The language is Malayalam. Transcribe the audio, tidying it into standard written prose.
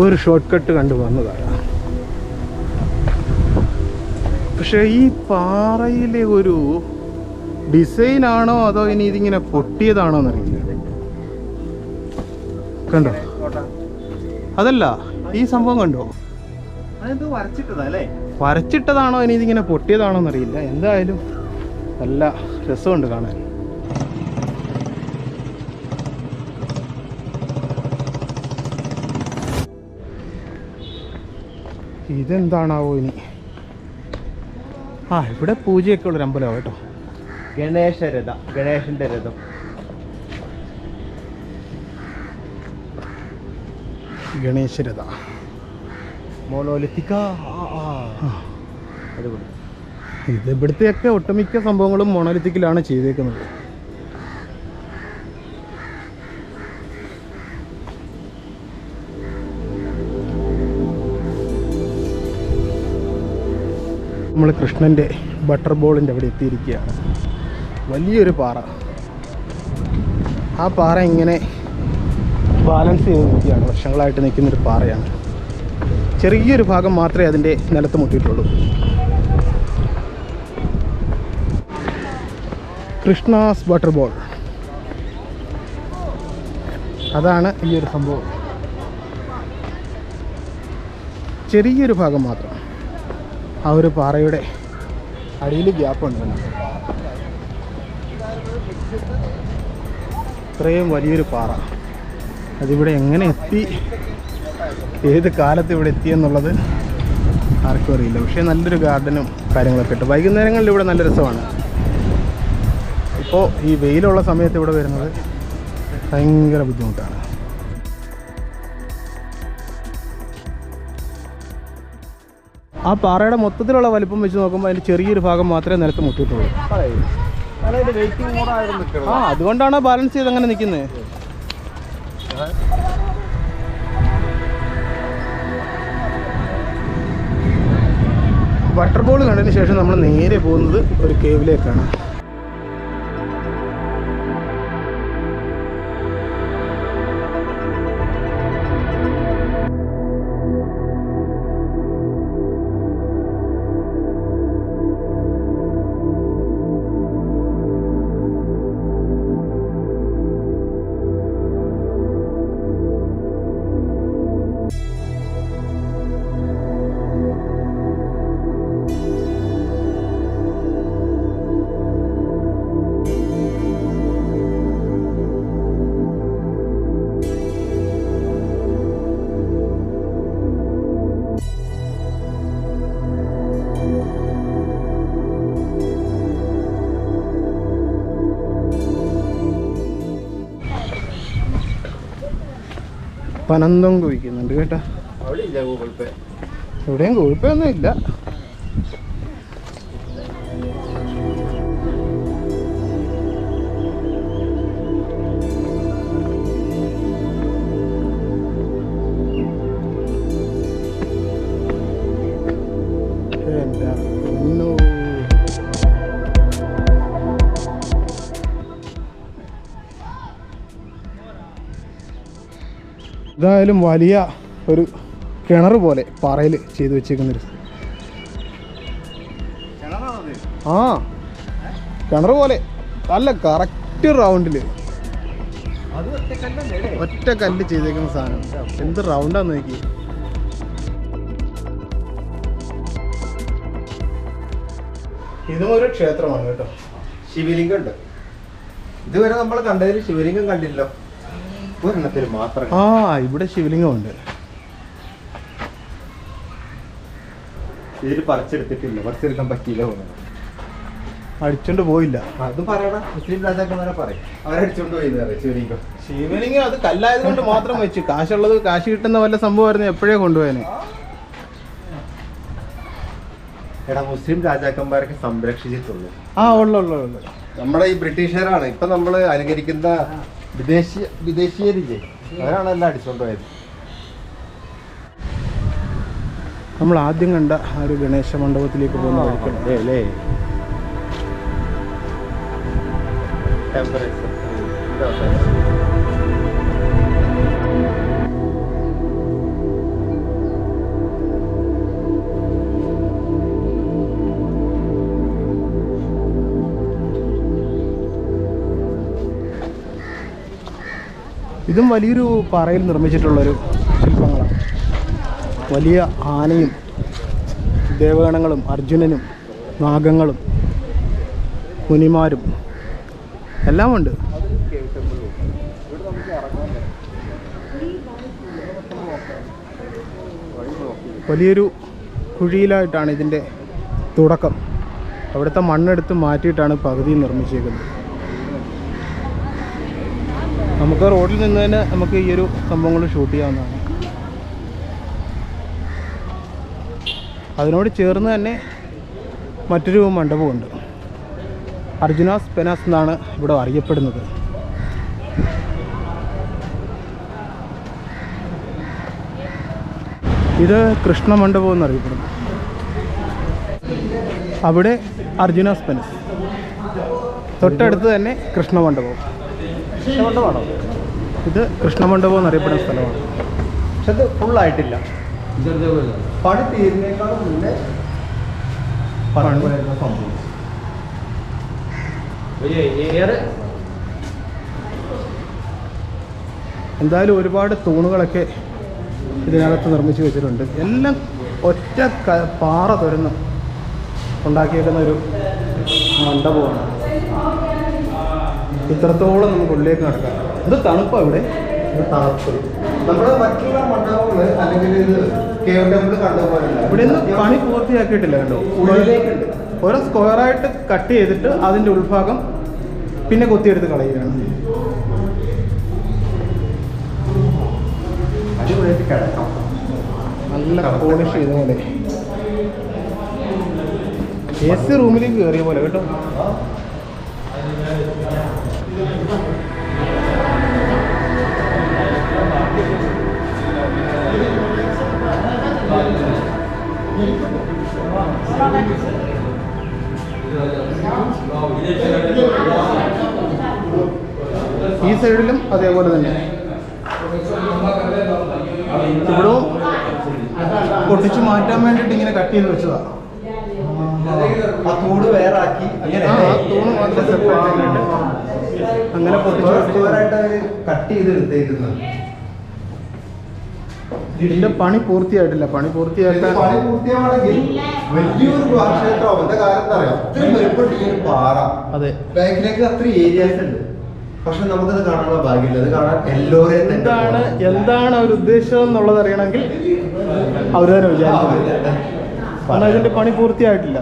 ഒരു ഷോർട്ട് കട്ട് കണ്ടു വന്നതാണ്. പക്ഷേ ഈ പാറയിലെ ഒരു ഡിസൈനാണോ അതോ ഇനി ഇതിങ്ങനെ പൊട്ടിയതാണോ എന്നറിയില്ല. കണ്ടോ? അതല്ല, ഈ സംഭവം കണ്ടോ? വരച്ചിട്ടതാണോ ഇനി ഇതിങ്ങനെ പൊട്ടിയതാണോ എന്നറിയില്ല. എന്തായാലും നല്ല രസമുണ്ട് കാണാൻ. ഇതെന്താണാവോ ഇനി? ഇവിടെ പൂജയൊക്കെ ഉള്ളൊരു അമ്പലമാണ് കേട്ടോ. ഗണേശന്റെ രഥം. ഗണേശരഥ മോണോലിത്തിക്ക. ഇത് ഇവിടുത്തെയൊക്കെ ഒട്ടുമിക്ക സംഭവങ്ങളും മോണോലിത്തിക്കിലാണ് ചെയ്തേക്കുന്നത്. നമ്മൾ കൃഷ്ണൻ്റെ ബട്ടർ ബോളിൻ്റെ അവിടെ എത്തിയിരിക്കുകയാണ്. വലിയൊരു പാറ. ആ പാറ ഇങ്ങനെ ബാലൻസ് ചെയ്ത് നിൽക്കുകയാണ്. വർഷങ്ങളായിട്ട് നിൽക്കുന്നൊരു പാറയാണ്. ചെറിയൊരു ഭാഗം മാത്രമേ അതിൻ്റെ നിലത്ത് മുട്ടിയിട്ടുള്ളൂ. കൃഷ്ണാസ് ബട്ടർ ബോൾ, അതാണ് ഈ ഒരു സംഭവം. ചെറിയൊരു ഭാഗം മാത്രം. ആ ഒരു പാറയുടെ അടിയിൽ ഗ്യാപ്പുണ്ട്. ഇത്രയും വലിയൊരു പാറ അതിവിടെ എങ്ങനെ എത്തി, ഏത് കാലത്ത് ഇവിടെ എത്തിയെന്നുള്ളത് ആർക്കും അറിയില്ല. പക്ഷേ നല്ലൊരു ഗാർഡനും കാര്യങ്ങളൊക്കെ ഇട്ട് വൈകുന്നേരങ്ങളിൽ ഇവിടെ നല്ല രസമാണ്. ഇപ്പോൾ ഈ വെയിലുള്ള സമയത്ത് ഇവിടെ വരുന്നത് ഭയങ്കര ബുദ്ധിമുട്ടാണ്. ആ പാറയുടെ മൊത്തത്തിലുള്ള വലിപ്പം വെച്ച് നോക്കുമ്പോൾ അതിൻ്റെ ചെറിയൊരു ഭാഗം മാത്രമേ നിലത്ത് മുട്ടിയിട്ടുള്ളൂ. അതുകൊണ്ടാണ് ബാലൻസ് ചെയ്ത് അങ്ങനെ നിൽക്കുന്നത്. വാട്ടർ ബോൾ കണ്ടതിന് ശേഷം നമ്മൾ നേരെ പോകുന്നത് ഒരു കേവിലേക്കാണ്. പനന്തം കുഴിക്കുന്നുണ്ട് കേട്ടോ. എവിടെയും ഗൂഗിൾ പേ ഒന്നും ഇല്ല. ഇതായാലും വലിയ ഒരു കിണർ പോലെ പാറയിൽ ചെയ്തു വെച്ചേക്കുന്നൊരു കിണർ പോലെ അല്ല, കറക്റ്റ് റൗണ്ടിൽ ഒറ്റ കല്ല് ചെയ്തേക്കുന്ന സാധനം. എന്ത് റൗണ്ടാന്ന് നോക്കി. ഇതും ഒരു ക്ഷേത്രമാണ് കേട്ടോ. ശിവലിംഗം ഉണ്ട്. ഇതുവരെ നമ്മൾ കണ്ടതിൽ ശിവലിംഗം കണ്ടില്ലോ. മാത്രം ഇവിടെ ശിവലിംഗമുണ്ട്. ഇതിൽ പറിച്ചെടുത്തിട്ടില്ല, പറിച്ചെടുക്കാൻ പറ്റിയില്ല. അടിച്ചോണ്ട് പോയില്ല. അത് പറയണ മുസ്ലിം രാജാക്കന്മാരെ പറയും, അവരടിച്ചോണ്ട് പോയി ശിവലിംഗം. ശിവലിംഗം അത് കല്ലായത് കൊണ്ട് മാത്രം വെച്ചു. കാശുള്ളത് കാശ് കിട്ടുന്ന വല്ല സംഭവമായിരുന്നു എപ്പോഴേ കൊണ്ടുപോയനെ. എടാ, മുസ്ലിം രാജാക്കന്മാരൊക്കെ സംരക്ഷിച്ചിട്ടുള്ളൂ. ഉള്ളു. നമ്മുടെ ഈ ബ്രിട്ടീഷുകാരാണ് ഇപ്പൊ നമ്മള് അനുകരിക്കുന്ന വിദേശീയരില്ലേ, അവരാണ് എല്ലാം അടിച്ചോണ്ട് പോയത്. നമ്മൾ ആദ്യം കണ്ട ആ ഒരു ഗണേശ മണ്ഡപത്തിലേക്ക് പോകുന്ന വഴിക്കല്ലേ. ഇതും വലിയൊരു പാറയിൽ നിർമ്മിച്ചിട്ടുള്ളൊരു ശില്പങ്ങളാണ്. വലിയ ആനയും ദേവഗണങ്ങളും അർജുനനും നാഗങ്ങളും മുനിമാരും എല്ലാം ഉണ്ട്. വലിയൊരു കുഴിയിലായിട്ടാണ് ഇതിൻ്റെ തുടക്കം. അവിടുത്തെ മണ്ണെടുത്ത് മാറ്റിയിട്ടാണ് പകുതി നിർമ്മിച്ചേക്കുന്നത്. നമുക്ക് റോഡിൽ നിന്ന് തന്നെ നമുക്ക് ഈ ഒരു സംഭവങ്ങൾ ഷൂട്ട് ചെയ്യാവുന്നതാണ്. അതിനോട് ചേർന്ന് തന്നെ മറ്റൊരു മണ്ഡപമുണ്ട്. അർജുനാസ് പെനാസ് എന്നാണ് ഇവിടെ അറിയപ്പെടുന്നത്. ഇത് കൃഷ്ണമണ്ഡപം എന്നറിയപ്പെടുന്നു. അവിടെ അർജുനാസ് പെനസ്, തൊട്ടടുത്ത് തന്നെ കൃഷ്ണമണ്ഡപം. കൃഷ്ണമണ്ഡപമാണോ ഇത്? കൃഷ്ണമണ്ഡപം എന്നറിയപ്പെടുന്ന സ്ഥലമാണ്. പക്ഷെ അത് ഫുള്ളായിട്ടില്ല. പണി തീരുന്നേക്കാളും മുന്നേ സംഭവിച്ചു. എന്തായാലും ഒരുപാട് തൂണുകളൊക്കെ ഇതിനകത്ത് നിർമ്മിച്ച് വെച്ചിട്ടുണ്ട്. എല്ലാം ഒറ്റ പാറ തുരന്ന് ഉണ്ടാക്കിയേക്കുന്ന ഒരു മണ്ഡപമാണ്. ഇത്രത്തോളം നമുക്ക് ഉള്ളിലേക്ക് നടക്കാം. ഇത് തണുപ്പാണ് ഇവിടെ. തണുപ്പ് നമ്മുടെ മറ്റുള്ള മണ്ഡപങ്ങൾ അല്ലെങ്കിൽ ഇത് കേവ് ടെമ്പിൾ കണ്ട പോലെയല്ല. ഇവിടെ നിന്ന് പണി പൂർത്തിയാക്കിയിട്ടില്ല. കണ്ടോ, ഉള്ളിലേക്കുണ്ട്. ഓരോ സ്ക്വയറായിട്ട് കട്ട് ചെയ്തിട്ട് അതിൻ്റെ ഉൾഭാഗം പിന്നെ കൊത്തിയെടുത്ത് കളയുകയാണ്. അടിപൊളിയായിട്ട് കിടക്കാം. നല്ല പോളിഷ് ചെയ്ത പോലെ, AC റൂമിലേക്ക് കയറിയ പോലെ കേട്ടോ. ഈ സൈഡിലും അതേപോലെ തന്നെ. ഇവിടവും പൊട്ടിച്ച് മാറ്റാൻ വേണ്ടിയിട്ട് ഇങ്ങനെ കട്ട് ചെയ്ത് വെച്ചതാണ്. ആ തൂണ് വേറെ ആക്കി അങ്ങനെ തൂണ് മാത്രം സെപ്പറേറ്റ് ആയിട്ട് അങ്ങനെ പൊട്ടിച്ച് കട്ട് ചെയ്ത് എടുത്തേക്കുന്നത്. ഇതിന്റെ പണി പൂർത്തിയായിട്ടില്ല. പണി പൂർത്തിയാക്കാൻ പണി പൂർത്തിയാണെങ്കിൽ വലിയൊരു ക്ഷേത്രം എന്താ കാലത്ത് അറിയാം. അത്രയും വലുപ്പമുണ്ട് പാറ. അതെ, ബാക്കിലേക്ക് അത്ര ഏരിയാസ് ഉണ്ട്. പക്ഷെ നമുക്കത് കാണാനുള്ള ഭാഗ്യമില്ല. അത് കാണാൻ എല്ലാവരെയും എന്താണ് അവർ ഉദ്ദേശം എന്നുള്ളത് അറിയണമെങ്കിൽ അവർ തന്നെ വിചാരിക്കുന്നത്. കാരണം ഇതിന്റെ പണി പൂർത്തിയായിട്ടില്ല.